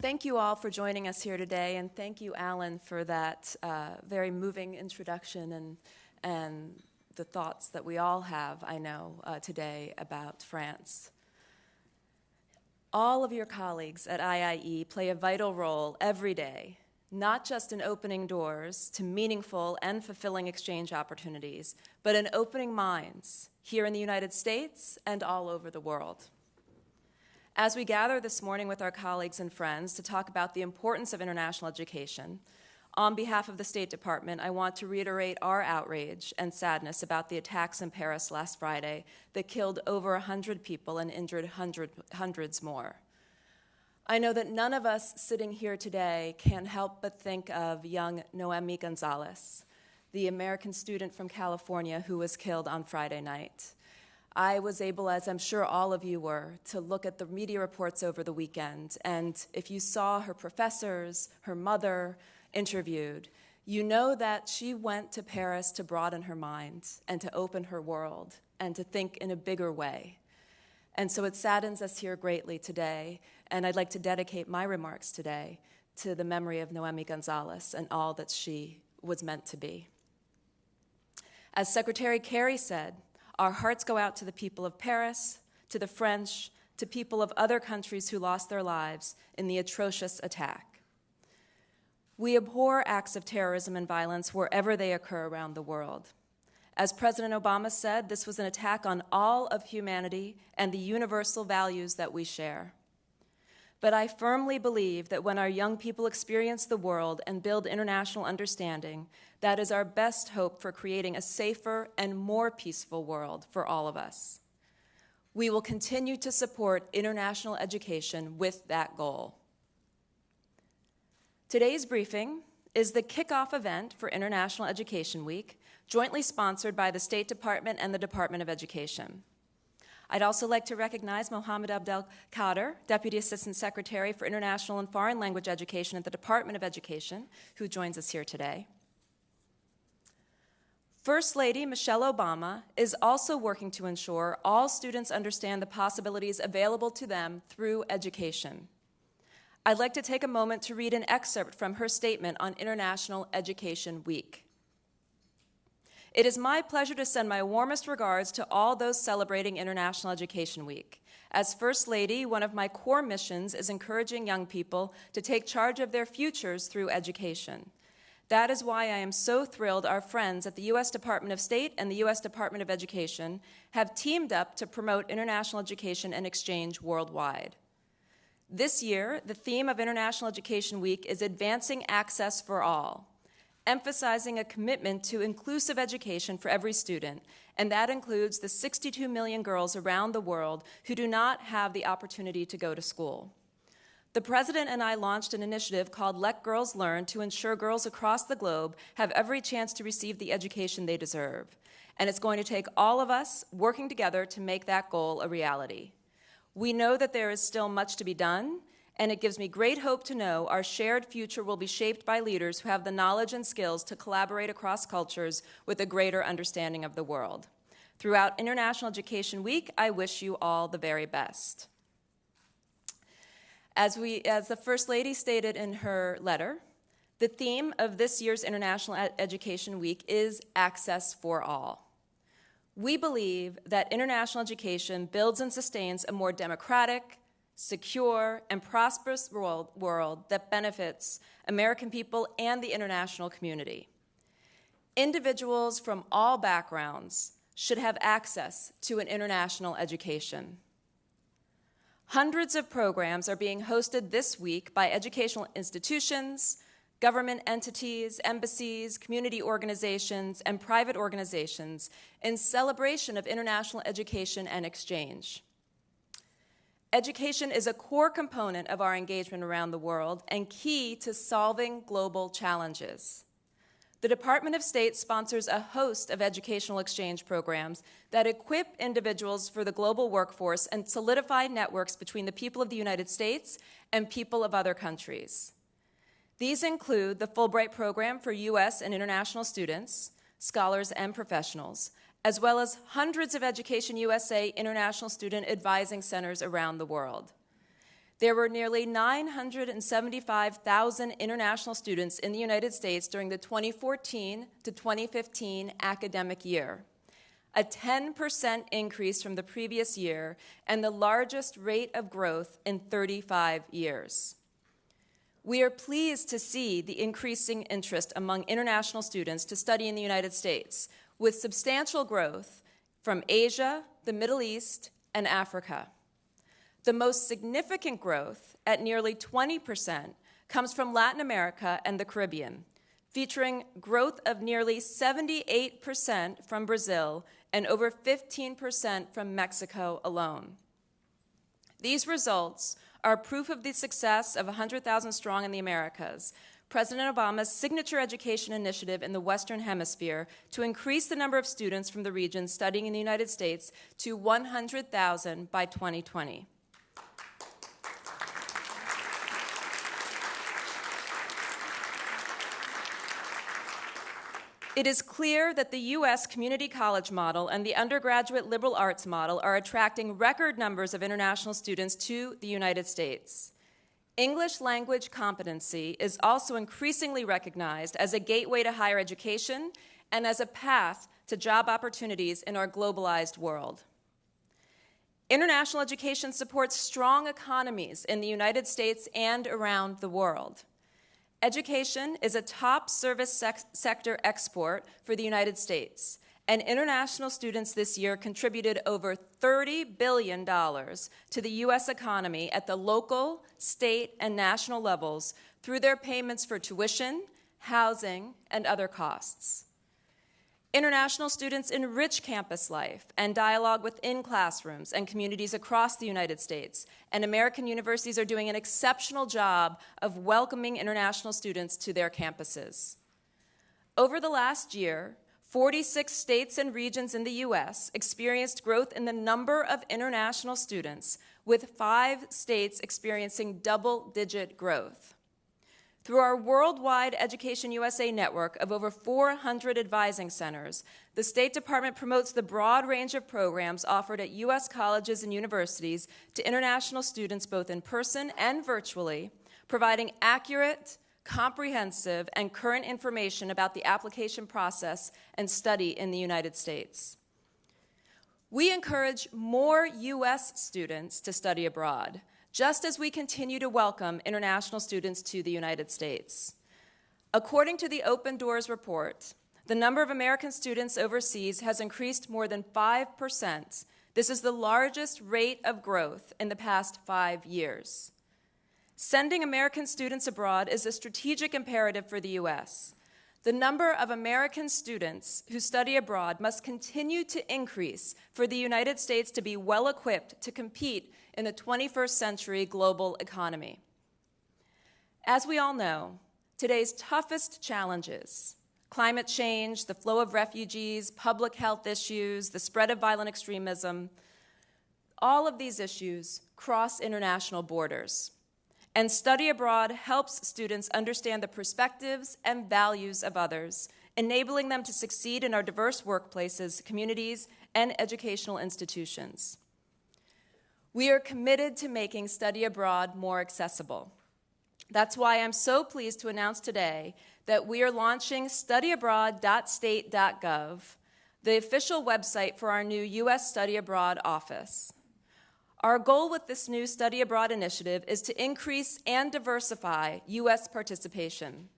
Thank you all for joining us here today, and thank you, Alan, for that very moving introduction and the thoughts that we all have, I know, today about France. All of your colleagues at IIE play a vital role every day, not just in opening doors to meaningful and fulfilling exchange opportunities, but in opening minds here in the United States and all over the world. As we gather this morning with our colleagues and friends to talk about the importance of international education, on behalf of the State Department, I want to reiterate our outrage and sadness about the attacks in Paris last Friday that killed over 100 people and injured hundreds more. I know that none of us sitting here today can help but think of young Noemi Gonzalez, the American student from California who was killed on Friday night. I was able, as I'm sure all of you were, to look at the media reports over the weekend, and if you saw her professors, her mother interviewed, you know that she went to Paris to broaden her mind and to open her world and to think in a bigger way. And so it saddens us here greatly today, and I'd like to dedicate my remarks today to the memory of Noemi Gonzalez and all that she was meant to be. As Secretary Kerry said, our hearts go out to the people of Paris, to the French, to people of other countries who lost their lives in the atrocious attack. We abhor acts of terrorism and violence wherever they occur around the world. As President Obama said, this was an attack on all of humanity and the universal values that we share. But I firmly believe that when our young people experience the world and build international understanding, that is our best hope for creating a safer and more peaceful world for all of us. We will continue to support international education with that goal. Today's briefing is the kickoff event for International Education Week, jointly sponsored by the State Department and the Department of Education. I'd also like to recognize Mohammed Abdelkader, Deputy Assistant Secretary for International and Foreign Language Education at the Department of Education, who joins us here today. First Lady Michelle Obama is also working to ensure all students understand the possibilities available to them through education. I'd like to take a moment to read an excerpt from her statement on International Education Week. It is my pleasure to send my warmest regards to all those celebrating International Education Week. As First Lady, one of my core missions is encouraging young people to take charge of their futures through education. That is why I am so thrilled our friends at the U.S. Department of State and the U.S. Department of Education have teamed up to promote international education and exchange worldwide. This year, the theme of International Education Week is Advancing Access for All, emphasizing a commitment to inclusive education for every student, and that includes the 62 million girls around the world who do not have the opportunity to go to school. The President and I launched an initiative called Let Girls Learn to ensure girls across the globe have every chance to receive the education they deserve. And it's going to take all of us working together to make that goal a reality. We know that there is still much to be done, and it gives me great hope to know our shared future will be shaped by leaders who have the knowledge and skills to collaborate across cultures with a greater understanding of the world. Throughout International Education Week, I wish you all the very best. As the First Lady stated in her letter, the theme of this year's International Education Week is Access for All. We believe that international education builds and sustains a more democratic, secure, and prosperous world that benefits American people and the international community. Individuals from all backgrounds should have access to an international education. Hundreds of programs are being hosted this week by educational institutions, government entities, embassies, community organizations, and private organizations in celebration of international education and exchange. Education is a core component of our engagement around the world and key to solving global challenges. The Department of State sponsors a host of educational exchange programs that equip individuals for the global workforce and solidify networks between the people of the United States and people of other countries. These include the Fulbright Program for U.S. and international students, scholars, and professionals, as well as hundreds of Education USA international student advising centers around the world. There were nearly 975,000 international students in the United States during the 2014 to 2015 academic year, a 10% increase from the previous year and the largest rate of growth in 35 years. We are pleased to see the increasing interest among international students to study in the United States, with substantial growth from Asia, the Middle East, and Africa. The most significant growth, at nearly 20%, comes from Latin America and the Caribbean, featuring growth of nearly 78% from Brazil and over 15% from Mexico alone. These results are proof of the success of 100,000 Strong in the Americas, President Obama's signature education initiative in the Western Hemisphere to increase the number of students from the region studying in the United States to 100,000 by 2020. It is clear that the U.S. community college model and the undergraduate liberal arts model are attracting record numbers of international students to the United States. English language competency is also increasingly recognized as a gateway to higher education and as a path to job opportunities in our globalized world. International education supports strong economies in the United States and around the world. Education is a top service sector export for the United States, and international students this year contributed over $30 billion to the U.S. economy at the local, state, and national levels through their payments for tuition, housing, and other costs. International students enrich campus life and dialogue within classrooms and communities across the United States, and American universities are doing an exceptional job of welcoming international students to their campuses. Over the last year, 46 states and regions in the U.S. experienced growth in the number of international students, with 5 states experiencing double-digit growth. Through our worldwide Education USA network of over 400 advising centers, the State Department promotes the broad range of programs offered at U.S. colleges and universities to international students both in person and virtually, providing accurate, comprehensive, and current information about the application process and study in the United States. We encourage more U.S. students to study abroad, just as we continue to welcome international students to the United States. According to the Open Doors report, the number of American students overseas has increased more than 5%. This is the largest rate of growth in the past 5 years. Sending American students abroad is a strategic imperative for the U.S. The number of American students who study abroad must continue to increase for the United States to be well equipped to compete in the 21st century global economy. As we all know, today's toughest challenges, climate change, the flow of refugees, public health issues, the spread of violent extremism, all of these issues cross international borders. And study abroad helps students understand the perspectives and values of others, enabling them to succeed in our diverse workplaces, communities, and educational institutions. We are committed to making study abroad more accessible. That's why I'm so pleased to announce today that we are launching studyabroad.state.gov, the official website for our new U.S. Study Abroad office. Our goal with this new Study Abroad initiative is to increase and diversify U.S. participation.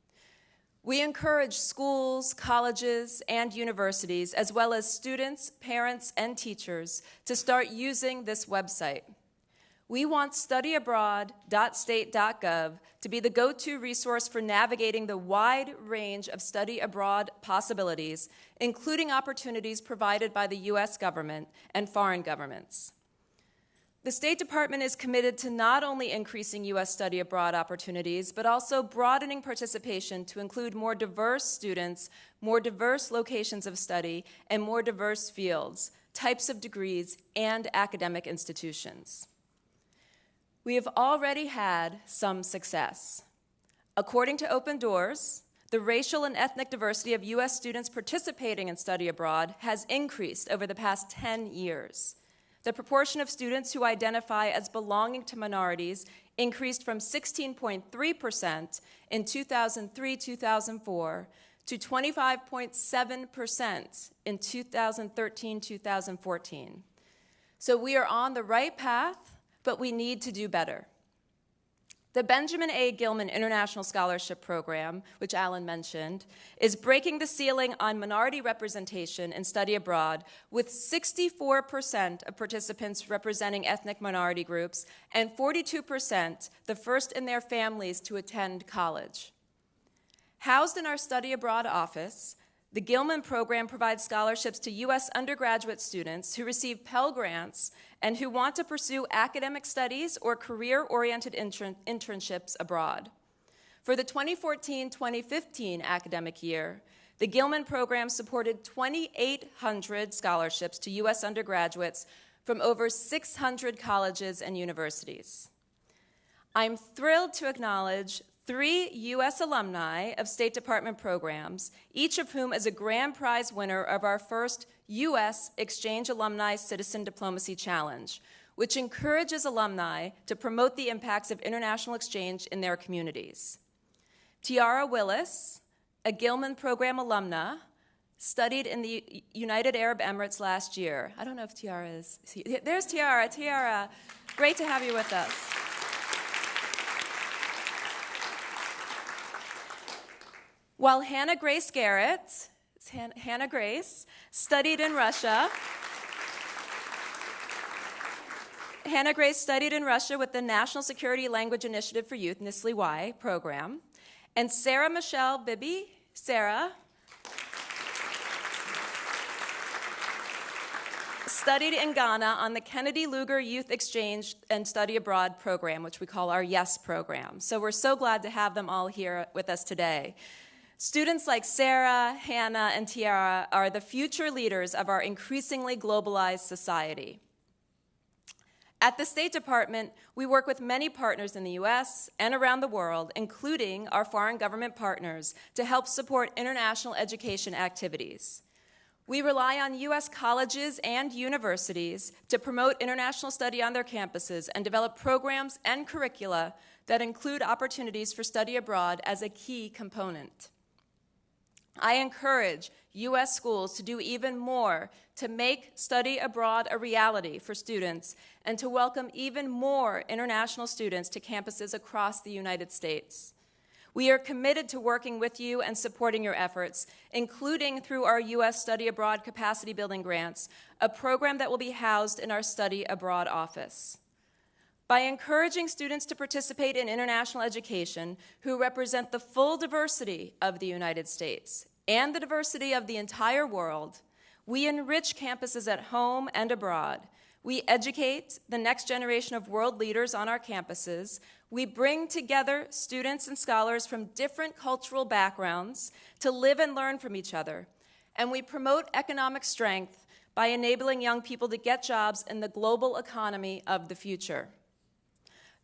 We encourage schools, colleges, and universities, as well as students, parents, and teachers, to start using this website. We want studyabroad.state.gov to be the go-to resource for navigating the wide range of study abroad possibilities, including opportunities provided by the U.S. government and foreign governments. The State Department is committed to not only increasing U.S. study abroad opportunities, but also broadening participation to include more diverse students, more diverse locations of study, and more diverse fields, types of degrees, and academic institutions. We have already had some success. According to Open Doors, the racial and ethnic diversity of U.S. students participating in study abroad has increased over the past 10 years. the proportion of students who identify as belonging to minorities increased from 16.3% in 2003-2004 to 25.7% in 2013-2014. So we are on the right path, but we need to do better. The Benjamin A. Gilman International Scholarship Program, which Alan mentioned, is breaking the ceiling on minority representation in study abroad, with 64% of participants representing ethnic minority groups and 42% the first in their families to attend college. Housed in our study abroad office, the Gilman program provides scholarships to U.S. undergraduate students who receive Pell Grants and who want to pursue academic studies or career-oriented internships abroad. For the 2014-2015 academic year, the Gilman program supported 2,800 scholarships to U.S. undergraduates from over 600 colleges and universities. I'm thrilled to acknowledge 3 U.S. alumni of State Department programs, each of whom is a grand prize winner of our first U.S. Exchange Alumni Citizen Diplomacy Challenge, which encourages alumni to promote the impacts of international exchange in their communities. Tiara Willis, a Gilman program alumna, studied in the United Arab Emirates last year. I don't know if Tiara is. There's Tiara. Tiara, great to have you with us. While Hannah Grace Garrett, Hannah Grace, studied in Russia. Hannah Grace studied in Russia with the National Security Language Initiative for Youth, NSLY program. And Sarah Michelle Bibby, Sarah, studied in Ghana on the Kennedy Lugar Youth Exchange and Study Abroad program, which we call our YES program. So we're so glad to have them all here with us today. Students like Sarah, Hannah, and Tiara are the future leaders of our increasingly globalized society. At the State Department, we work with many partners in the U.S. and around the world, including our foreign government partners, to help support international education activities. We rely on U.S. colleges and universities to promote international study on their campuses and develop programs and curricula that include opportunities for study abroad as a key component. I encourage U.S. schools to do even more to make study abroad a reality for students and to welcome even more international students to campuses across the United States. We are committed to working with you and supporting your efforts, including through our U.S. Study Abroad Capacity Building Grants, a program that will be housed in our Study Abroad office. By encouraging students to participate in international education who represent the full diversity of the United States and the diversity of the entire world, we enrich campuses at home and abroad. We educate the next generation of world leaders on our campuses. We bring together students and scholars from different cultural backgrounds to live and learn from each other. And we promote economic strength by enabling young people to get jobs in the global economy of the future.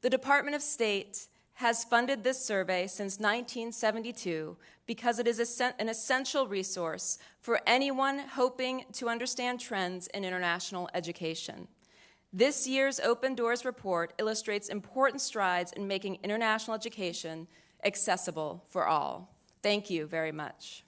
The Department of State has funded this survey since 1972 because it is an essential resource for anyone hoping to understand trends in international education. This year's Open Doors report illustrates important strides in making international education accessible for all. Thank you very much.